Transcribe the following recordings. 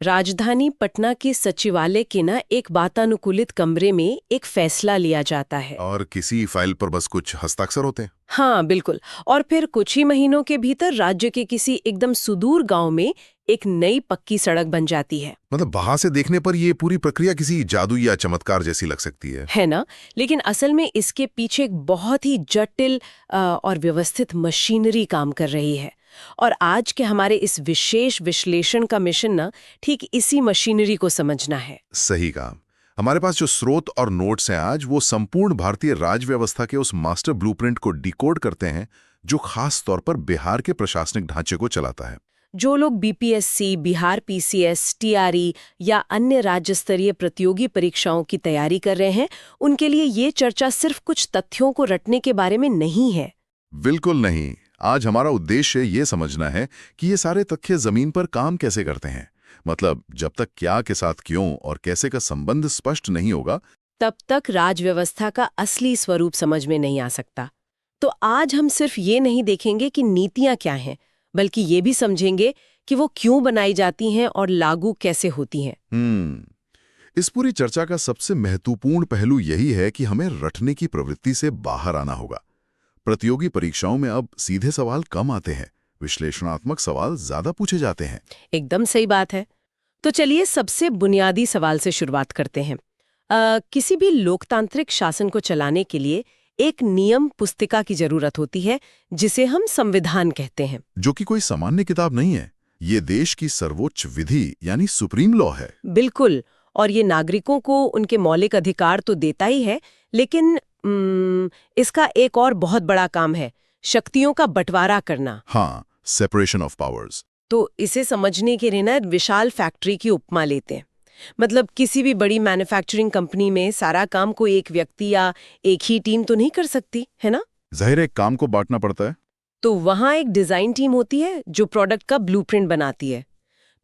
राजधानी पटना के सचिवालय के एक वातानुकूलित कमरे में एक फैसला लिया जाता है। और किसी फाइल पर बस कुछ हस्ताक्षर होते हैं। हाँ बिल्कुल। और फिर कुछ ही महीनों के भीतर राज्य के किसी एकदम सुदूर गांव में एक नई पक्की सड़क बन जाती है। मतलब बाहर से देखने पर ये पूरी प्रक्रिया किसी जादू या चमत्कार जैसी लग सकती है ना? लेकिन असल में इसके पीछे एक बहुत ही जटिल और व्यवस्थित मशीनरी काम कर रही है। और आज के हमारे इस विशेष विश्लेषण का मिशन ठीक इसी मशीनरी को समझना है। सही कहा। हमारे पास जो स्रोत और नोट्स हैं आज, वो संपूर्ण भारतीय राज व्यवस्था के उस मास्टर ब्लूप्रिंट को डिकोड करते हैं जो खास तौर पर बिहार के प्रशासनिक ढांचे को चलाता है। जो लोग बीपीएससी, बिहार पीसीएस, टीआरई या अन्य राज्य स्तरीय प्रतियोगी परीक्षाओं की तैयारी कर रहे हैं, उनके लिए ये चर्चा सिर्फ कुछ तथ्यों को रटने के बारे में नहीं है। बिल्कुल नहीं। आज हमारा उद्देश्य ये समझना है कि ये सारे तथ्य जमीन पर काम कैसे करते हैं। मतलब जब तक क्या के साथ क्यों और कैसे का संबंध स्पष्ट नहीं होगा, तब तक राजव्यवस्था का असली स्वरूप समझ में नहीं आ सकता। तो आज हम सिर्फ ये नहीं देखेंगे कि नीतियां क्या हैं, बल्कि ये भी समझेंगे कि वो क्यों बनाई जाती हैं और लागू कैसे होती हैं। इस पूरी चर्चा का सबसे महत्वपूर्ण पहलू यही है कि हमें रटने की प्रवृत्ति से बाहर आना होगा। प्रतियोगी परीक्षाओं में अब सीधे सवाल कम आते हैं, विश्लेषणात्मक सवाल ज्यादा पूछे जाते हैं। एकदम सही बात है। तो चलिए सबसे बुनियादी सवाल से शुरुआत करते हैं। किसी भी लोकतांत्रिक शासन को चलाने के लिए एक नियम पुस्तिका की जरूरत होती है, जिसे हम संविधान कहते हैं। जो कि कोई सामान्य किताब नहीं है, ये देश की सर्वोच्च विधि यानी सुप्रीम लॉ है। बिल्कुल। और ये नागरिकों को उनके मौलिक अधिकार तो देता ही है, लेकिन इसका एक और बहुत बड़ा काम है, शक्तियों का बंटवारा करना। हाँ, सेपरेशन ऑफ पावर्स। तो इसे समझने के लिए विशाल फैक्ट्री की उपमा लेते हैं। मतलब किसी भी बड़ी मैन्युफैक्चरिंग कंपनी में सारा काम कोई एक व्यक्ति या एक ही टीम तो नहीं कर सकती, है ना? जाहिर है काम को बांटना पड़ता है। तो वहाँ एक डिजाइन टीम होती है जो प्रोडक्ट का ब्लूप्रिंट बनाती है।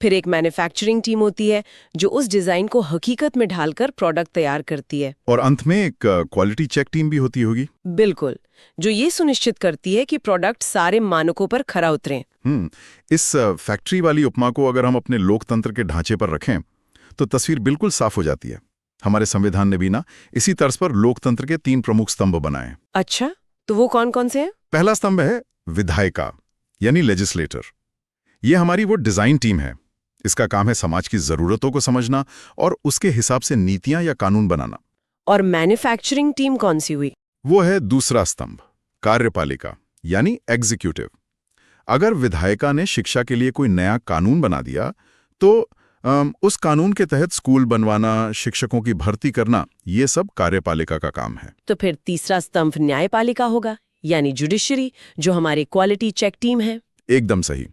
फिर एक मैन्युफैक्चरिंग टीम होती है जो उस डिजाइन को हकीकत में ढालकर प्रोडक्ट तैयार करती है। और अंत में एक क्वालिटी चेक टीम भी होती होगी। बिल्कुल, जो ये सुनिश्चित करती है कि प्रोडक्ट सारे मानकों पर खरा उतरे। इस फैक्ट्री वाली उपमा को अगर हम अपने लोकतंत्र के ढांचे पर रखें तो तस्वीर बिल्कुल साफ हो जाती है। हमारे संविधान ने भी इसी तर्ज पर लोकतंत्र के 3 प्रमुख स्तंभ बनाए। अच्छा, तो वो कौन कौन से हैं? पहला स्तंभ है विधायिका यानी लेजिस्लेटर। ये हमारी वो डिजाइन टीम है। इसका काम है समाज की जरूरतों को समझना और उसके हिसाब से नीतियां या कानून बनाना। और मैन्युफैक्चरिंग टीम कौन सी हुई? वो है दूसरा स्तंभ, कार्यपालिका यानी एग्जीक्यूटिव। अगर विधायिका ने शिक्षा के लिए कोई नया कानून बना दिया तो उस कानून के तहत स्कूल बनवाना, शिक्षकों की भर्ती करना, ये सब कार्यपालिका का काम है। तो फिर तीसरा स्तंभ न्यायपालिका होगा यानी जुडिशरी, जो हमारी क्वालिटी चेक टीम है। एकदम सही।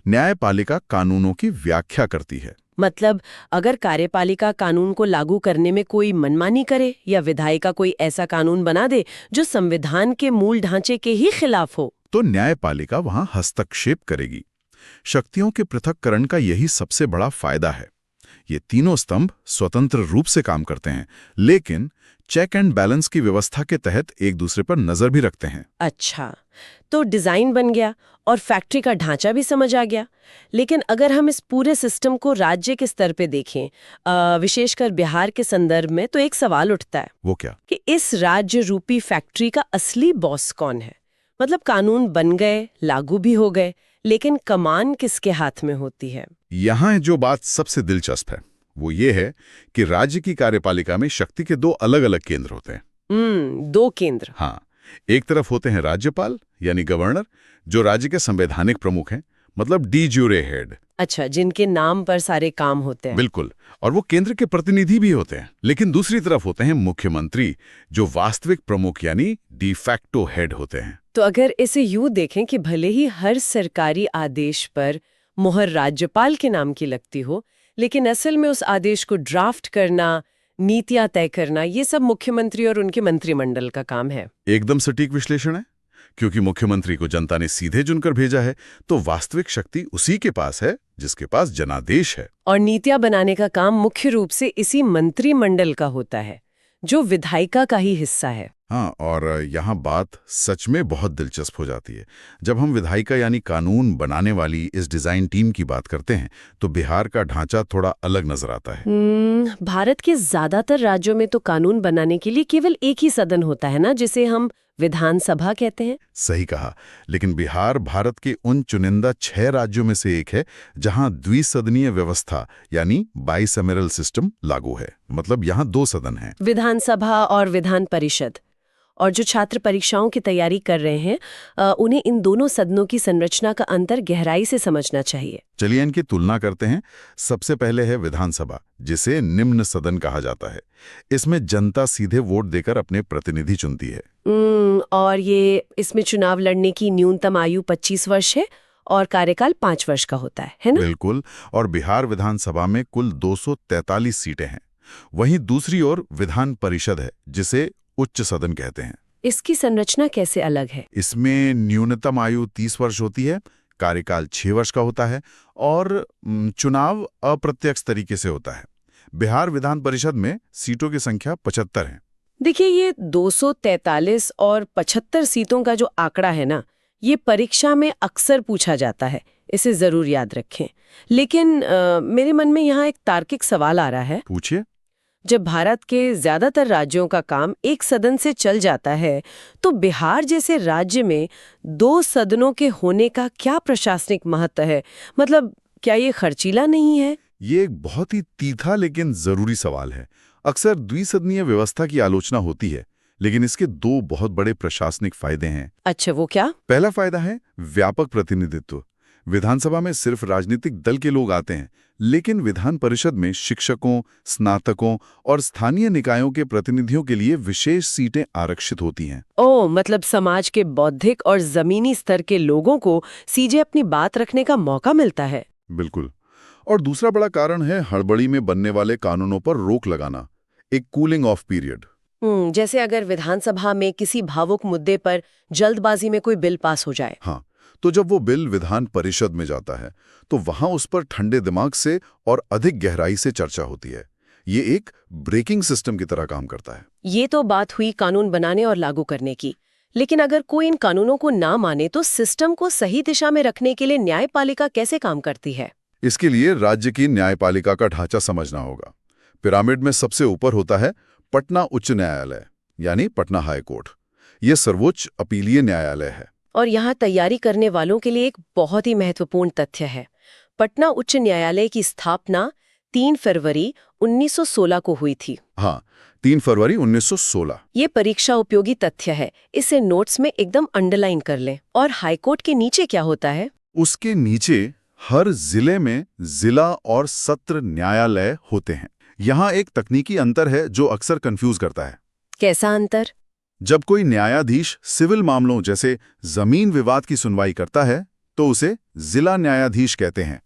न्यायपालिका कानूनों की व्याख्या करती है। मतलब अगर कार्यपालिका कानून को लागू करने में कोई मनमानी करे या विधायिका कोई ऐसा कानून बना दे जो संविधान के मूल ढांचे के ही खिलाफ हो, तो न्यायपालिका वहां हस्तक्षेप करेगी। शक्तियों के पृथक्करण का यही सबसे बड़ा फायदा है। ये तीनों स्तंभ स्वतंत्र रूप से काम करते हैं, लेकिन चेक एंड बैलेंस की व्यवस्था के तहत एक दूसरे पर नजर भी रखते हैं। अच्छा, तो डिजाइन बन गया और फैक्ट्री का ढांचा भी समझ आ गया। लेकिन अगर हम इस पूरे सिस्टम को राज्य के स्तर पे देखें, विशेषकर बिहार के संदर्भ में, तो एक सवाल उठता है। वो क्या? कि इस राज्य रूपी फैक्ट्री का असली बॉस कौन है? मतलब कानून बन गए, लागू भी हो गए, लेकिन कमान किसके हाथ में होती है? यहाँ जो बात सबसे दिलचस्प है वो ये है कि राज्य की कार्यपालिका में शक्ति के 2 अलग-अलग केंद्र होते हैं। 2 केंद्र? हाँ, एक तरफ होते हैं राज्यपाल यानी गवर्नर, जो राज्य के संवैधानिक प्रमुख हैं, मतलब डी ज्यूरे हेड। अच्छा, जिनके नाम पर सारे काम होते हैं। बिल्कुल, और वो केंद्र के प्रतिनिधि भी होते हैं। लेकिन दूसरी तरफ होते हैं मुख्यमंत्री, जो वास्तविक प्रमुख यानी डी फैक्टो हेड होते हैं। तो अगर इसे यूं देखें कि भले ही हर सरकारी आदेश पर मुहर राज्यपाल के नाम की लगती हो, लेकिन असल में उस आदेश को ड्राफ्ट करना, नीतियां तय करना, ये सब मुख्यमंत्री और उनके मंत्रिमंडल का काम है। एकदम सटीक विश्लेषण है। क्योंकि मुख्यमंत्री को जनता ने सीधे चुनकर भेजा है, तो वास्तविक शक्ति उसी के पास है जिसके पास जनादेश है। और नीतियां बनाने का काम मुख्य रूप से इसी मंत्रिमंडल का होता है, जो विधायिका का ही हिस्सा है। हाँ, और यहाँ बात सच में बहुत दिलचस्प हो जाती है। जब हम विधायिका यानी कानून बनाने वाली इस डिज़ाइन टीम की बात करते हैं तो बिहार का ढांचा थोड़ा अलग नजर आता है। भारत के ज्यादातर राज्यों में तो कानून बनाने के लिए केवल एक ही सदन होता है ना, जिसे हम विधानसभा कहते हैं। सही कहा, लेकिन बिहार भारत के उन चुनिंदा 6 राज्यों में से एक है जहां द्विसदनीय व्यवस्था यानी बाइसैमेरल सिस्टम लागू है। मतलब यहाँ 2 सदन हैं। विधानसभा और विधान परिषद। और जो छात्र परीक्षाओं की तैयारी कर रहे हैं, उन्हें इन दोनों सदनों की संरचना का अंतर गहराई से समझना चाहिए। चलिए इनकी तुलना करते हैं। सबसे पहले है विधानसभा, जिसे निम्न सदन कहा जाता है। इसमें जनता सीधे वोट देकर अपने प्रतिनिधि चुनती है। और इसमें चुनाव लड़ने की न्यूनतम आयु 25 वर्ष है और कार्यकाल 5 वर्ष का होता है ना? बिल्कुल। और बिहार विधानसभा में कुल 243 सीटें हैं। वहीं दूसरी ओर विधान परिषद है, जिसे उच्च सदन कहते हैं। इसकी संरचना कैसे अलग है? इसमें न्यूनतम आयु 30 वर्ष होती है, कार्यकाल 6 वर्ष का होता है और चुनाव अप्रत्यक्ष तरीके से होता है। बिहार विधान परिषद में सीटों की संख्या 75 है। देखिए, ये 243 और 75 सीटों का जो आंकड़ा है ना, ये परीक्षा में अक्सर पूछा जाता है, इसे जरूर याद रखें। लेकिन मेरे मन में यहाँ एक तार्किक सवाल आ रहा है। पूछिए। जब भारत के ज्यादातर राज्यों का काम एक सदन से चल जाता है, तो बिहार जैसे राज्य में 2 सदनों के होने का क्या प्रशासनिक महत्व है? मतलब क्या ये खर्चीला नहीं है? ये एक बहुत ही तीखा लेकिन जरूरी सवाल है। अक्सर द्विसदनीय व्यवस्था की आलोचना होती है, लेकिन इसके 2 बहुत बड़े प्रशासनिक फायदे हैं। अच्छा, वो क्या? पहला फायदा है व्यापक प्रतिनिधित्व। विधानसभा में सिर्फ राजनीतिक दल के लोग आते हैं, लेकिन विधान परिषद में शिक्षकों, स्नातकों और स्थानीय निकायों के प्रतिनिधियों के लिए विशेष सीटें आरक्षित होती हैं। ओह, मतलब समाज के बौद्धिक और जमीनी स्तर के लोगों को सीधे अपनी बात रखने का मौका मिलता है। बिल्कुल। और दूसरा बड़ा कारण है हड़बड़ी में बनने वाले कानूनों पर रोक लगाना, एक कूलिंग ऑफ पीरियड। जैसे अगर विधानसभा में किसी भावुक मुद्दे पर जल्दबाजी में कोई बिल पास हो जाए। हाँ, तो जब वो बिल विधान परिषद में जाता है तो वहां उस पर ठंडे दिमाग से और अधिक गहराई से चर्चा होती है। ये एक ब्रेकिंग सिस्टम की तरह काम करता है। ये तो बात हुई कानून बनाने और लागू करने की। लेकिन अगर कोई इन कानूनों को ना माने तो सिस्टम को सही दिशा में रखने के लिए न्यायपालिका कैसे काम करती है? इसके लिए राज्य की न्यायपालिका का ढांचा समझना होगा। पिरामिड में सबसे ऊपर होता है पटना उच्च न्यायालय, यानी पटना हाई कोर्ट। ये सर्वोच्च अपीलीय न्यायालय है। और यहाँ तैयारी करने वालों के लिए एक बहुत ही महत्वपूर्ण तथ्य है। पटना उच्च न्यायालय की स्थापना 3 फरवरी 1916 को हुई थी। हाँ, 3 फरवरी 1916। ये परीक्षा उपयोगी तथ्य है, इसे नोट्स में एकदम अंडरलाइन कर लें। और हाईकोर्ट के नीचे क्या होता है? उसके नीचे हर जिले में जिला और सत्र न्यायालय होते हैं। यहाँ एक तकनीकी अंतर है जो अक्सर कंफ्यूज करता है। कैसा अंतर? जब कोई न्यायाधीश सिविल मामलों जैसे जमीन विवाद की सुनवाई करता है तो उसे जिला न्यायाधीश कहते हैं।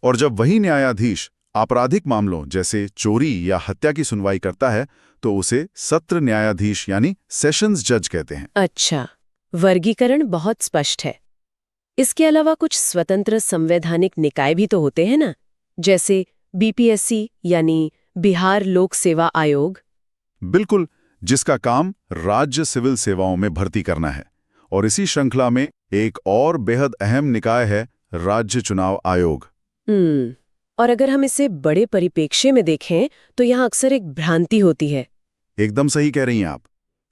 और जब वही न्यायाधीश आपराधिक मामलों जैसे चोरी या हत्या की सुनवाई करता है तो उसे सत्र न्यायाधीश यानी सेशंस जज कहते हैं। अच्छा, वर्गीकरण बहुत स्पष्ट है। इसके अलावा कुछ स्वतंत्र संवैधानिक निकाय भी तो होते हैं ना, जैसे बीपीएससी यानी बिहार लोक सेवा आयोग। बिल्कुल, जिसका काम राज्य सिविल सेवाओं में भर्ती करना है। और इसी श्रृंखला में एक और बेहद अहम निकाय है राज्य चुनाव आयोग। और अगर हम इसे बड़े परिप्रेक्ष्य में देखें तो यहाँ अक्सर एक भ्रांति होती है। एकदम सही कह रही हैं आप।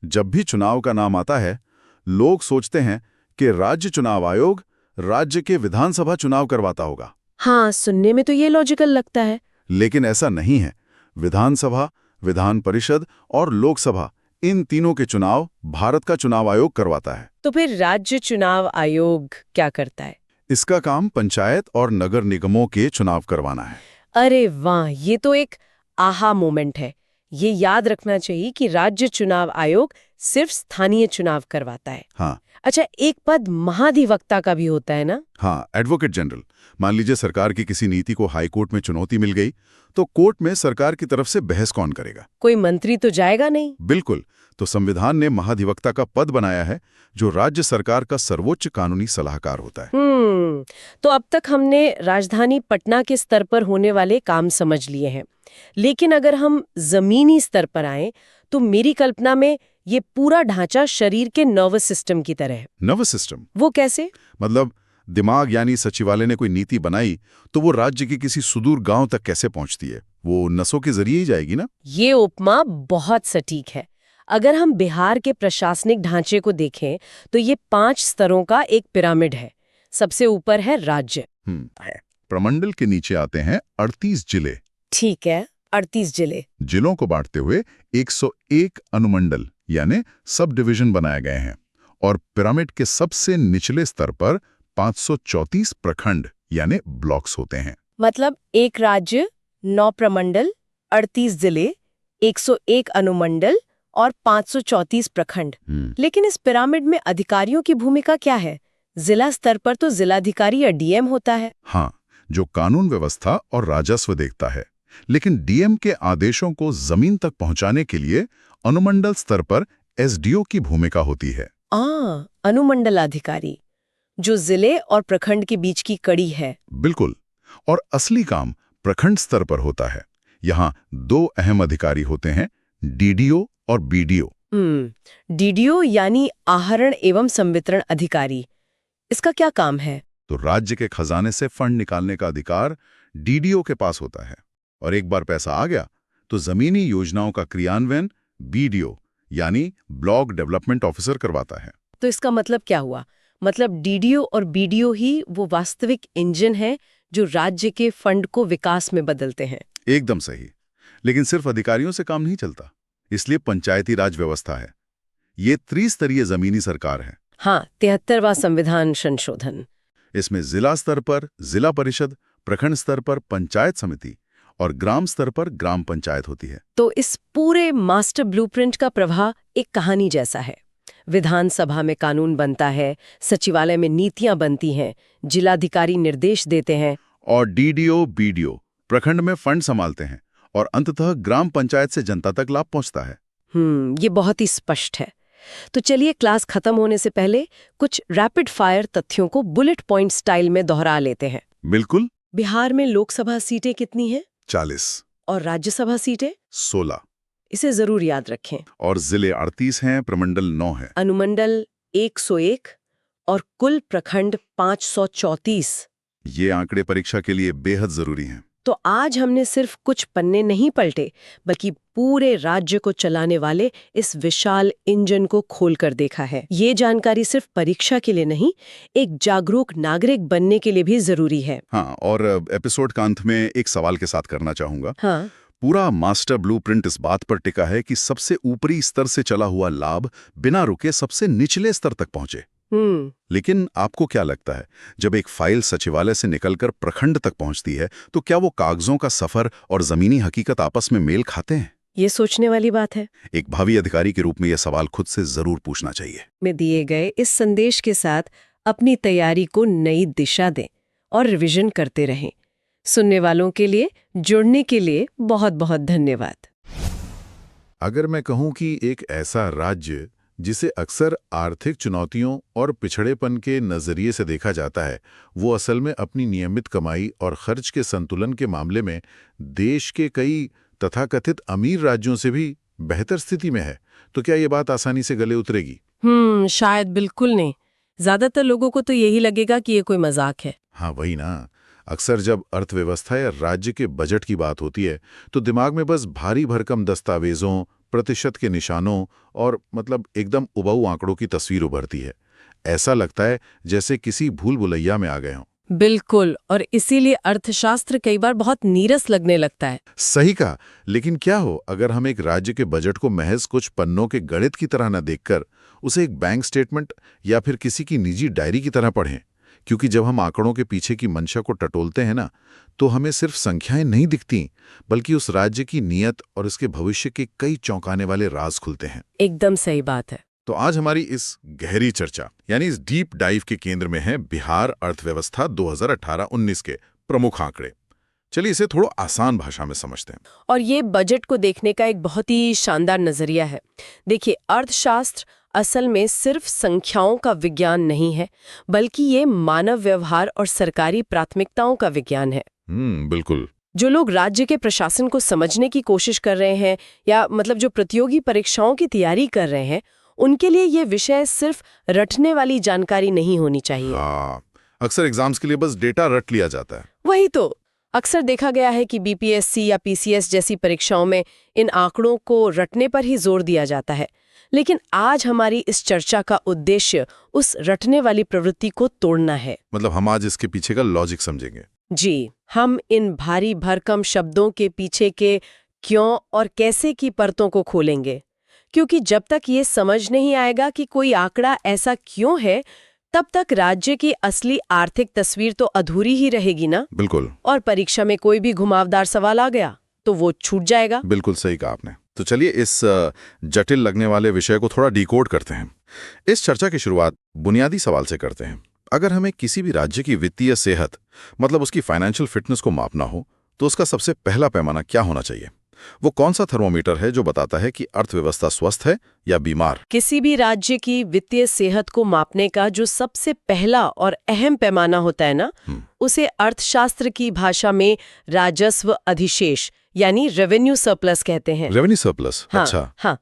जब भी चुनाव का नाम आता है, लोग सोचते हैं कि राज्य चुनाव आयोग राज्य के विधानसभा चुनाव करवाता होगा। हाँ, सुनने में तो ये लॉजिकल लगता है। लेकिन ऐसा नहीं है। विधानसभा, विधान परिषद और लोकसभा, इन तीनों के चुनाव भारत का चुनाव आयोग करवाता है। तो फिर राज्य चुनाव आयोग क्या करता है? इसका काम पंचायत और नगर निगमों के चुनाव करवाना है। अरे वाह, ये तो एक आहा मोमेंट है। ये याद रखना चाहिए कि राज्य चुनाव आयोग सिर्फ स्थानीय चुनाव करवाता है। हाँ। अच्छा, एक पद महाधिवक्ता का भी होता है ना? हाँ, एडवोकेट जनरल। मान लीजिए सरकार की किसी नीति को हाई कोर्ट में चुनौती मिल गई, तो कोर्ट में सरकार की तरफ से बहस कौन करेगा? कोई मंत्री तो जाएगा नहीं। बिल्कुल। तो संविधान ने महाधिवक्ता का पद बनाया है, जो राज्य सरकार का सर्वोच्च कानूनी सलाहकार होता है। तो अब तक हमने राजधानी पटना के स्तर पर होने वाले काम समझ लिए हैं, लेकिन अगर हम जमीनी स्तर पर आएं, तो मेरी कल्पना में ये पूरा ढांचा शरीर के नर्वस सिस्टम की तरह है। नर्वस सिस्टम वो कैसे? मतलब दिमाग, यानी सचिवालय ने कोई नीति बनाई तो वो राज्य के किसी सुदूर गांव तक कैसे पहुंचती है? वो नसों के जरिए ही जाएगी ना? ये उपमा बहुत सटीक है। अगर हम बिहार के प्रशासनिक ढांचे को देखें, तो ये 5 स्तरों का एक पिरामिड है। सबसे ऊपर है राज्य। प्रमंडल के नीचे आते हैं 38 जिले। ठीक है, 38 जिले। जिलों को बांटते हुए 101 अनुमंडल यानी सब डिवीजन बनाए गए हैं, और पिरामिड के सबसे निचले स्तर पर 534 प्रखंड यानी ब्लॉक्स होते हैं। मतलब एक राज्य, 9 प्रमंडल, 38 जिले, 101 अनुमंडल और 534 प्रखंड। लेकिन इस पिरामिड में अधिकारियों की भूमिका क्या है? जिला स्तर पर तो जिलाधिकारी या डीएम होता है। हाँ, जो कानून व्यवस्था और राजस्व देखता है। लेकिन डीएम के आदेशों को जमीन तक पहुंचाने के लिए अनुमंडल स्तर पर एसडीओ की भूमिका होती है। अनुमंडलाधिकारी, जो जिले और प्रखंड के बीच की कड़ी है। बिल्कुल। और असली काम प्रखंड स्तर पर होता है। यहाँ 2 अहम अधिकारी होते हैं, डीडीओ और बीडीओ। डीडीओ यानी आहरण एवं संवितरण अधिकारी। इसका क्या काम है? तो राज्य के खजाने से फंड निकालने का अधिकार डीडीओ के पास होता है, और एक बार पैसा आ गया तो जमीनी योजनाओं का क्रियान्वयन बीडीओ यानी ब्लॉक डेवलपमेंट ऑफिसर करवाता है। तो इसका मतलब क्या हुआ? मतलब डीडीओ और बीडीओ ही वो वास्तविक इंजन है जो राज्य के फंड को विकास में बदलते हैं। एकदम सही। लेकिन सिर्फ अधिकारियों से काम नहीं चलता, इसलिए पंचायती राज व्यवस्था है। ये त्रिस्तरीय जमीनी सरकार है। हाँ, 73वां संविधान संशोधन। इसमें जिला स्तर पर जिला परिषद, प्रखंड स्तर पर पंचायत समिति और ग्राम स्तर पर ग्राम पंचायत होती है। तो इस पूरे मास्टर ब्लूप्रिंट का प्रवाह एक कहानी जैसा है। विधानसभा में कानून बनता है, सचिवालय में नीतियां बनती हैं, जिलाधिकारी निर्देश देते हैं, और डीडीओ बीडीओ प्रखंड में फंड संभालते हैं, और अंततः ग्राम पंचायत से जनता तक लाभ पहुंचता है। ये बहुत ही स्पष्ट है। तो चलिए, क्लास खत्म होने से पहले कुछ रैपिड फायर तथ्यों को बुलेट पॉइंट स्टाइल में दोहरा लेते हैं। बिल्कुल। बिहार में लोकसभा सीटें कितनी हैं? 40। और राज्यसभा सीटें? 16। इसे जरूर याद रखें। और जिले 38 हैं, प्रमंडल 9 है। अनुमंडल 101 और कुल प्रखंड 534। ये आंकड़े परीक्षा के लिए बेहद जरूरी हैं। तो आज हमने सिर्फ कुछ पन्ने नहीं पलटे, बल्कि पूरे राज्य को चलाने वाले इस विशाल इंजन को खोलकर देखा है। ये जानकारी सिर्फ परीक्षा के लिए नहीं, एक जागरूक नागरिक बनने के लिए भी जरूरी है। हाँ, और एपिसोड का अंत में एक सवाल के साथ करना चाहूंगा। हाँ। पूरा मास्टर ब्लूप्रिंट इस बात पर टिका है कि सबसे ऊपरी स्तर से चला हुआ लाभ बिना रुके सबसे निचले स्तर तक पहुंचे। लेकिन आपको क्या लगता है, जब एक फाइल सचिवालय से निकलकर प्रखंड तक पहुंचती है, तो क्या वो कागजों का सफर और जमीनी हकीकत आपस में मेल खाते हैं? ये सोचने वाली बात है। एक भावी अधिकारी के रूप में यह सवाल खुद से जरूर पूछना चाहिए। में दिए गए इस संदेश के साथ अपनी तैयारी को नई दिशा दें और रिवीजन करते रहें। सुनने वालों के लिए, जुड़ने के लिए बहुत बहुत धन्यवाद। अगर मैं कहूं कि एक ऐसा राज्य जिसे अक्सर आर्थिक चुनौतियों और पिछड़ेपन के नजरिए से देखा जाता है, वो असल में अपनी नियमित कमाई और खर्च के संतुलन के मामले में देश के कई तथाकथित अमीर राज्यों से भी बेहतर स्थिति में है, तो क्या ये बात आसानी से गले उतरेगी? शायद बिल्कुल नहीं। ज्यादातर लोगों को तो यही लगेगा कि ये कोई मजाक है। हाँ, वही ना। अक्सर जब अर्थव्यवस्था या राज्य के बजट की बात होती है, तो दिमाग में बस भारी भरकम दस्तावेजों, प्रतिशत के निशानों और एकदम उबाऊ आंकड़ों की तस्वीर उभरती है। ऐसा लगता है जैसे किसी भूल भुलैया में आ गए हों। बिल्कुल, और इसीलिए अर्थशास्त्र कई बार बहुत नीरस लगने लगता है। सही कहा। लेकिन क्या हो अगर हम एक राज्य के बजट को महज कुछ पन्नों के गणित की तरह न देखकर उसे एक बैंक स्टेटमेंट या फिर किसी की निजी डायरी की तरह पढ़ें? क्योंकि जब हम आंकड़ों के पीछे की मंशा को टटोलते हैं ना, तो हमें सिर्फ संख्याएं नहीं दिखती, बल्कि उस राज्य की नीयत और उसके भविष्य के कई चौंकाने वाले राज खुलते हैं। एकदम सही बात है। तो आज हमारी इस गहरी चर्चा यानी इस डीप डाइव के केंद्र में है बिहार अर्थव्यवस्था 2018-19 के प्रमुख आंकड़े। चलिए इसे थोड़ा आसान भाषा में समझते हैं। और ये बजट को देखने का एक बहुत ही शानदार नजरिया है। देखिए, अर्थशास्त्र असल में सिर्फ संख्याओं का विज्ञान नहीं है, बल्कि ये मानव व्यवहार और सरकारी प्राथमिकताओं का विज्ञान है। बिल्कुल। जो लोग राज्य के प्रशासन को समझने की कोशिश कर रहे हैं या मतलब जो प्रतियोगी परीक्षाओं की तैयारी कर रहे हैं, उनके लिए ये विषय सिर्फ रटने वाली जानकारी नहीं होनी चाहिए। अक्सर एग्जाम्स के लिए बस डेटा रट लिया जाता है। वही तो अक्सर देखा गया है कि बीपीएससी या पीसीएस जैसी परीक्षाओं में इन आंकड़ों को रटने पर ही जोर दिया जाता है। लेकिन आज हमारी इस चर्चा का उद्देश्य उस रटने वाली प्रवृत्ति को तोड़ना है। मतलब हम आज इसके पीछे का लॉजिक समझेंगे। जी, हम इन भारी भरकम शब्दों के पीछे के क्यों और कैसे की परतों को खोलेंगे, क्योंकि जब तक ये समझ नहीं आएगा कि कोई आंकड़ा ऐसा क्यों है, तब तक राज्य की असली आर्थिक तस्वीर तो अधूरी ही रहेगी ना। बिल्कुल। और परीक्षा में कोई भी घुमावदार सवाल आ गया तो वो छूट जाएगा। बिल्कुल सही कहा आपने। तो चलिए इस जटिल लगने वाले विषय को थोड़ा डिकोड करते हैं। इस चर्चा की शुरुआत बुनियादी सवाल से करते हैं। अगर हमें किसी भी राज्य की वित्तीय सेहत मतलब उसकी फाइनेंशियल फिटनेस को मापना हो तो उसका सबसे पहला पैमाना क्या होना चाहिए? वो कौन सा थर्मोमीटर है जो बताता है कि अर्थव्यवस्था स्वस्थ है या बीमार? किसी भी राज्य की वित्तीय सेहत को मापने का जो सबसे पहला और अहम पैमाना होता है ना, उसे अर्थशास्त्र की भाषा में राजस्व अधिशेष यानी रेवेन्यू सरप्लस कहते हैं। Revenue surplus? हाँ, अच्छा। हाँ।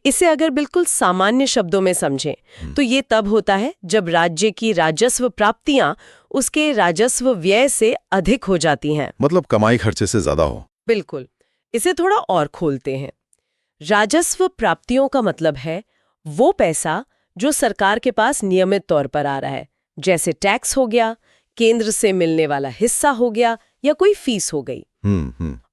इसे अगर बिल्कुल सामान्य शब्दों में समझें तो ये तब होता है जब राज्य की राजस्व प्राप्तियां उसके राजस्व व्यय से अधिक हो जाती हैं। मतलब कमाई खर्चे से ज्यादा हो। बिल्कुल। इसे थोड़ा और खोलते हैं। राजस्व प्राप्तियों का मतलब है वो पैसा जो सरकार के पास नियमित तौर पर आ रहा है, जैसे टैक्स हो गया, केंद्र से मिलने वाला हिस्सा हो गया या कोई फीस हो गई।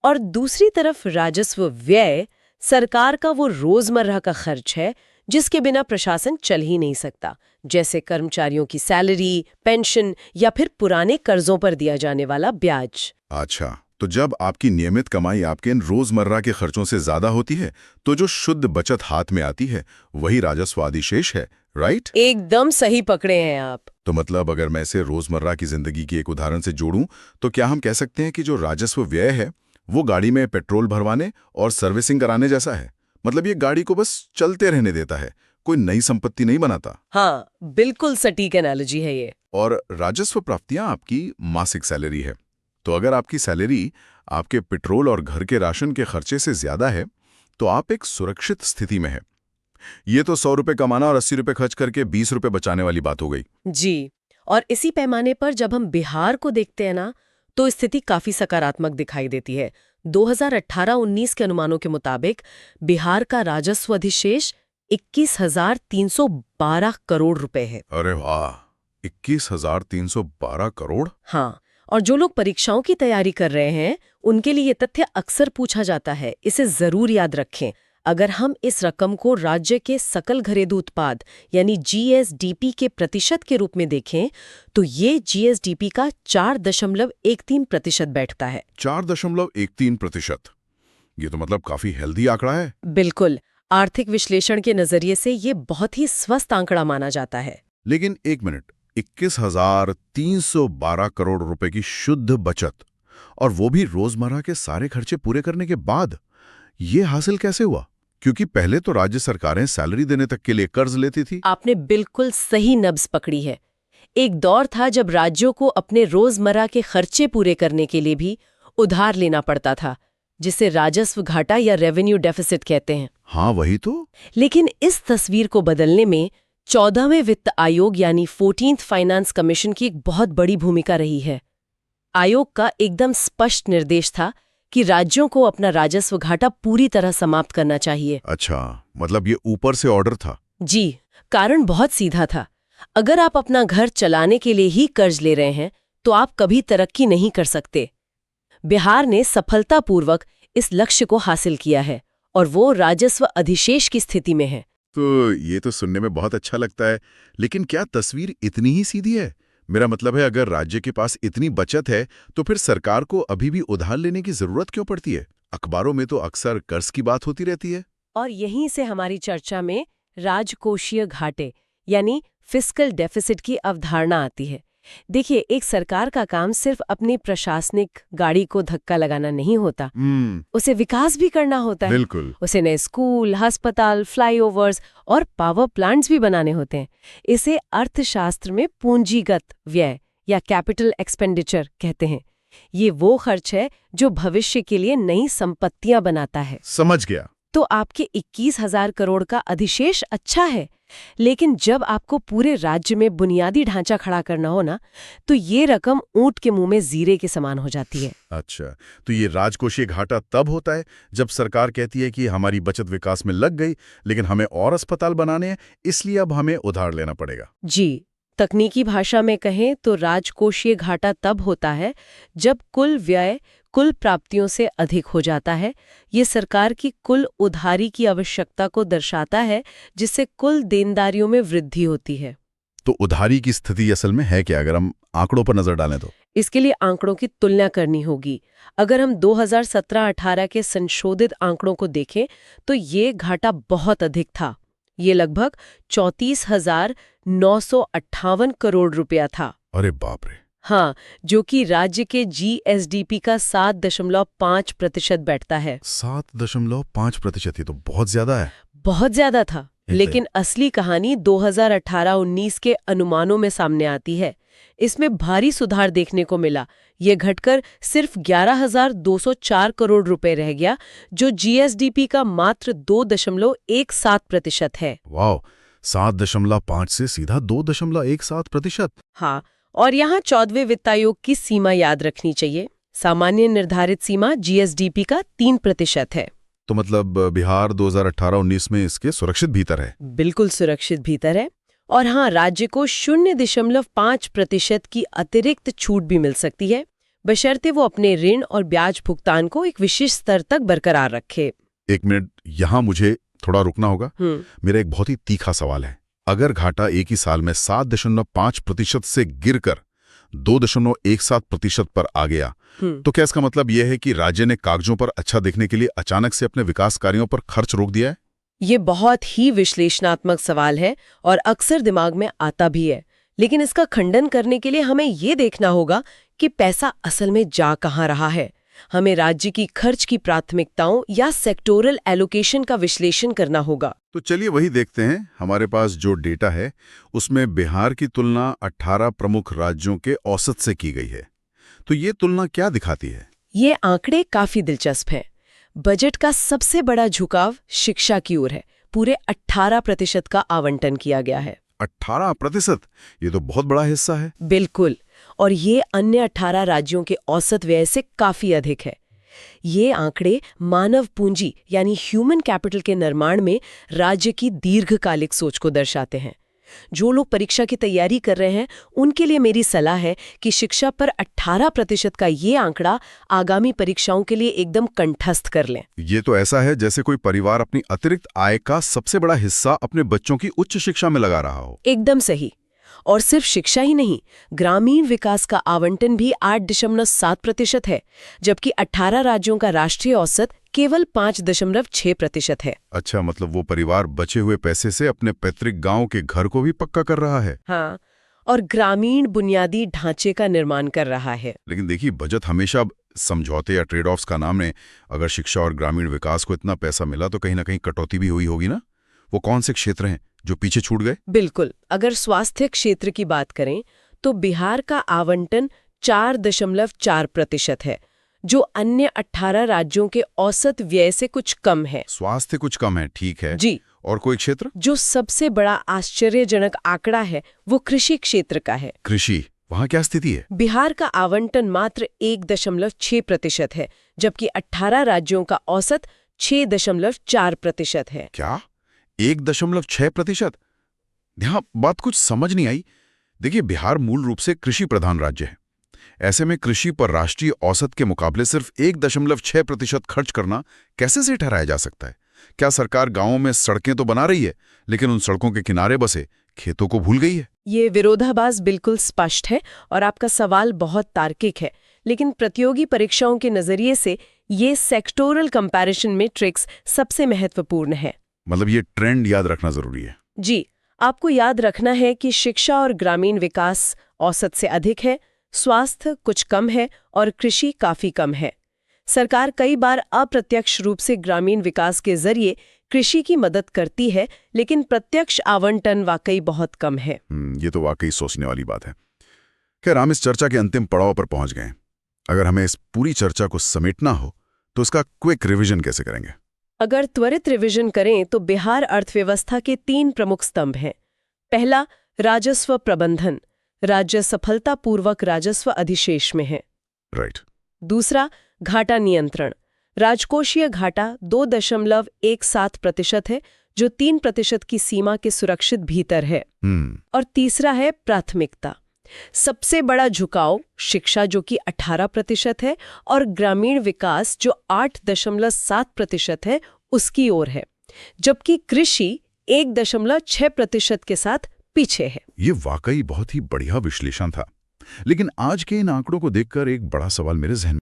और दूसरी तरफ राजस्व व्यय सरकार का वो रोजमर्रा का खर्च है जिसके बिना प्रशासन चल ही नहीं सकता, जैसे कर्मचारियों की सैलरी, पेंशन या फिर पुराने कर्जों पर दिया जाने वाला ब्याज। अच्छा, तो जब आपकी नियमित कमाई आपके इन रोजमर्रा के खर्चों से ज्यादा होती है तो जो शुद्ध बचत हाथ में आती है वही राजस्व अधिशेष है, राइट? एकदम सही पकड़े हैं आप। तो मतलब अगर मैं इसे रोजमर्रा की जिंदगी की एक उदाहरण से जोड़ूं तो क्या हम कह सकते हैं कि जो राजस्व व्यय है वो गाड़ी में पेट्रोल भरवाने और सर्विसिंग कराने जैसा है? मतलब ये गाड़ी को बस चलते रहने देता है, कोई नई संपत्ति नहीं बनाता। हाँ, बिल्कुल सटीक एनालॉजी है ये। और राजस्व प्राप्तियां आपकी मासिक सैलरी है। तो अगर आपकी सैलरी आपके पेट्रोल और घर के राशन के खर्चे से ज्यादा है तो आप एक सुरक्षित स्थिति में है। ये तो 100 रुपए कमाना और 80 रुपए खर्च करके 20 रुपए बचाने वाली बात हो गई। जी, और इसी पैमाने पर जब हम बिहार को देखते हैं ना, तो स्थिति काफी सकारात्मक दिखाई देती है। 2018-19 के अनुमानों के मुताबिक बिहार का राजस्व अधिशेष 21,312 करोड़ रुपए है। अरे वाह, 21,312 करोड़? हाँ, और जो लोग परीक्षाओं की तैयारी कर रहे हैं उनके लिए ये तथ्य अक्सर पूछा जाता है, इसे जरूर याद रखें। अगर हम इस रकम को राज्य के सकल घरेलू उत्पाद यानी जीएसडीपी के प्रतिशत के रूप में देखें तो ये जीएसडीपी का 4.13% बैठता है। 4.13%? ये तो मतलब काफी हेल्दी आंकड़ा है। बिल्कुल, आर्थिक विश्लेषण के नजरिए से ये बहुत ही स्वस्थ आंकड़ा माना जाता है। लेकिन एक मिनट, 21,312 करोड़ रुपए की शुद्ध बचत, और वो भी रोजमर्रा के सारे खर्चे पूरे करने के बाद, ये हासिल कैसे हुआ? क्योंकि पहले तो राज्य सरकारें सैलरी देने तक के लिए कर्ज लेती थी। आपने बिल्कुल सही नब्ज पकड़ी है। एक दौर था जब राज्यों को अपने रोजमर्रा के खर्चे पूरे करने के लिए भी उधार लेना पड़ता था, जिसे राजस्व घाटा या रेवेन्यू डेफिसिट कहते हैं। हाँ, वही तो। लेकिन इस तस्वीर को बदलने में 14वें वित्त आयोग यानी 14th फाइनेंस कमीशन की एक बहुत बड़ी भूमिका रही है। आयोग का एकदम स्पष्ट निर्देश था कि राज्यों को अपना राजस्व घाटा पूरी तरह समाप्त करना चाहिए। अच्छा, मतलब ये ऊपर से ऑर्डर था? जी, कारण बहुत सीधा था। अगर आप अपना घर चलाने के लिए ही कर्ज ले रहे हैं तो आप कभी तरक्की नहीं कर सकते। बिहार ने सफलतापूर्वक इस लक्ष्य को हासिल किया है और वो राजस्व अधिशेष की स्थिति में है। तो ये तो सुनने में बहुत अच्छा लगता है, लेकिन क्या तस्वीर इतनी ही सीधी है? मेरा मतलब है, अगर राज्य के पास इतनी बचत है तो फिर सरकार को अभी भी उधार लेने की जरूरत क्यों पड़ती है? अखबारों में तो अक्सर कर्ज की बात होती रहती है। और यहीं से हमारी चर्चा में राजकोषीय घाटे यानी फिस्कल डेफिसिट की अवधारणा आती है। देखिए, एक सरकार का काम सिर्फ अपनी प्रशासनिक गाड़ी को धक्का लगाना नहीं होता, उसे विकास भी करना होता है। बिल्कुल। उसे नए स्कूल, अस्पताल, फ्लाईओवर्स और पावर प्लांट्स भी बनाने होते हैं। इसे अर्थशास्त्र में पूंजीगत व्यय या कैपिटल एक्सपेंडिचर कहते हैं। ये वो खर्च है जो भविष्य के लिए नई संपत्तियां बनाता है। समझ गया। तो आपके 21,000 करोड़ का अधिशेष अच्छा है, लेकिन जब आपको पूरे राज्य में बुनियादी ढांचा खड़ा करना हो ना, तो ये रकम ऊंट के मुंह में जीरे के समान हो जाती है। अच्छा, तो ये राजकोषीय घाटा तब होता है जब सरकार कहती है कि हमारी बचत विकास में लग गई, लेकिन हमें और अस्पताल बनाने हैं, इसलिए अब हमें उधार लेना पड़ेगा। जी, तकनीकी भाषा में कहें तो राजकोषीय घाटा तब होता है जब कुल व्यय कुल प्राप्तियों से अधिक हो जाता है। ये सरकार की कुल उधारी की आवश्यकता को दर्शाता है, जिससे कुल देनदारियों में वृद्धि होती है। तो उधारी की स्थिति असल में है क्या, अगर हम आंकड़ों पर नजर डालें तो? इसके लिए आंकड़ों की तुलना करनी होगी। अगर हम 2017-18 के संशोधित आंकड़ों को देखें तो ये घाटा बहुत अधिक था। ये लगभग 34,958 करोड़ रुपया था। अरे बाप रे। हाँ, जो कि राज्य के जीएसडीपी का 7.5% बैठता है। 7.5%, ये तो बहुत ज्यादा है। बहुत ज्यादा था, लेकिन असली कहानी 2018-19 के अनुमानों में सामने आती है। इसमें भारी सुधार देखने को मिला। ये घटकर सिर्फ 11,204 करोड़ रुपए रह गया, जो जीएसडीपी का मात्र 2.17% है। वाह, 7.5 से सीधा 2.17%। हाँ, और यहाँ 14वें वित्त आयोग की सीमा याद रखनी चाहिए। सामान्य निर्धारित सीमा जीएसडीपी का 3% है। तो मतलब बिहार 2018-19 में इसके सुरक्षित भीतर है। बिल्कुल सुरक्षित भीतर है। और हाँ, राज्य को 0.5% की अतिरिक्त छूट भी मिल सकती है, बशर्ते वो अपने ऋण और ब्याज भुगतान को एक विशिष्ट स्तर तक बरकरार रखे। 1 मिनट, यहाँ मुझे थोड़ा रुकना होगा। मेरा एक बहुत ही तीखा सवाल है। अगर घाटा एक ही साल में 7.5% से गिरकर 2.17% पर आ गया, तो क्या इसका मतलब यह है कि राज्य ने कागजों पर अच्छा दिखने के लिए अचानक से अपने विकास कार्यों पर खर्च रोक दिया है? ये बहुत ही विश्लेषणात्मक सवाल है और अक्सर दिमाग में आता भी है। लेकिन इसका खंडन करने के लिए हमें ये देखना होगा कि पैसा असल में जा कहाँ रहा है। हमें राज्य की खर्च की प्राथमिकताओं या सेक्टोरल एलोकेशन का विश्लेषण करना होगा। तो चलिए वही देखते हैं। हमारे पास जो डेटा है उसमें बिहार की तुलना 18 प्रमुख राज्यों के औसत से की गई है। तो ये तुलना क्या दिखाती है? ये आंकड़े काफी दिलचस्प हैं। बजट का सबसे बड़ा झुकाव शिक्षा की ओर है। पूरे 18% का आवंटन किया गया है। 18%? ये तो बहुत बड़ा हिस्सा है। बिल्कुल, और ये अन्य 18 राज्यों के औसत व्यय से काफी अधिक है। ये आंकड़े मानव पूंजी यानी ह्यूमन कैपिटल के निर्माण में राज्य की दीर्घकालिक सोच को दर्शाते हैं। जो लोग परीक्षा की तैयारी कर रहे हैं, उनके लिए मेरी सलाह है कि शिक्षा पर 18% का ये आंकड़ा आगामी परीक्षाओं के लिए एकदम कंठस्थ कर लें। ये तो ऐसा है जैसे कोई परिवार अपनी अतिरिक्त आय का सबसे बड़ा हिस्सा अपने बच्चों की उच्च शिक्षा में लगा रहा हो। एकदम सही। और सिर्फ शिक्षा ही नहीं, ग्रामीण विकास का आवंटन भी 8.7% है, जबकि 18 राज्यों का राष्ट्रीय औसत केवल 5.6% है। अच्छा, मतलब वो परिवार बचे हुए पैसे से अपने पैतृक गांव के घर को भी पक्का कर रहा है। हाँ, और ग्रामीण बुनियादी ढांचे का निर्माण कर रहा है। लेकिन देखिए, बजट हमेशा समझौते या ट्रेड ऑफ्स का नाम है। अगर शिक्षा और ग्रामीण विकास को इतना पैसा मिला तो कहीं ना कहीं कटौती भी हुई होगी ना? वो कौन से क्षेत्र हैं जो पीछे छूट गए? बिल्कुल, अगर स्वास्थ्य क्षेत्र की बात करें तो बिहार का आवंटन 4.4% है, जो अन्य 18 राज्यों के औसत व्यय से कुछ कम है। स्वास्थ्य कुछ कम है, ठीक है जी। और कोई क्षेत्र? जो सबसे बड़ा आश्चर्यजनक आंकड़ा है वो कृषि क्षेत्र का है। कृषि, वहाँ क्या स्थिति है? बिहार का आवंटन मात्र 1.6% है, जबकि 18 राज्यों का औसत 6.4% है। क्या 1.6%? यहाँ बात कुछ समझ नहीं आई। देखिए, बिहार मूल रूप से कृषि प्रधान राज्य है। ऐसे में कृषि पर राष्ट्रीय औसत के मुकाबले सिर्फ 1.6% खर्च करना कैसे से ठहराया जा सकता है? क्या सरकार गांवों में सड़कें तो बना रही है, लेकिन उन सड़कों के किनारे बसे खेतों को भूल गई है? ये विरोधाभास बिल्कुल स्पष्ट है और आपका सवाल बहुत तार्किक है, लेकिन प्रतियोगी परीक्षाओं के नजरिए से ये सेक्टोरल कंपैरिजन मैट्रिक्स सबसे महत्वपूर्ण है। मतलब ये ट्रेंड याद रखना जरूरी है। जी, आपको याद रखना है कि शिक्षा और ग्रामीण विकास औसत से अधिक है, स्वास्थ्य कुछ कम है और कृषि काफी कम है। सरकार कई बार अप्रत्यक्ष रूप से ग्रामीण विकास के जरिए कृषि की मदद करती है, लेकिन प्रत्यक्ष आवंटन वाकई बहुत कम है। ये तो वाकई सोचने वाली बात है। खैर, हम इस चर्चा के अंतिम पड़ाव पर पहुंच गए हैं। अगर हमें इस पूरी चर्चा को समेटना हो तो इसका क्विक रिवीजन कैसे करेंगे? अगर त्वरित रिवीजन करें तो बिहार अर्थव्यवस्था के 3 प्रमुख स्तंभ हैं। पहला, राजस्व प्रबंधन। राज्य सफलतापूर्वक राजस्व अधिशेष में है। राइट। दूसरा, घाटा नियंत्रण। राजकोषीय घाटा 2.17% है, जो 3% की सीमा के सुरक्षित भीतर है। और तीसरा है प्राथमिकता। सबसे बड़ा झुकाव शिक्षा, जो कि 18% है, और ग्रामीण विकास, जो 8.7% है, उसकी ओर है, जबकि कृषि 1.6% के साथ पीछे है। ये वाकई बहुत ही बढ़िया विश्लेषण था। लेकिन आज के इन आंकड़ों को देखकर एक बड़ा सवाल मेरे जहन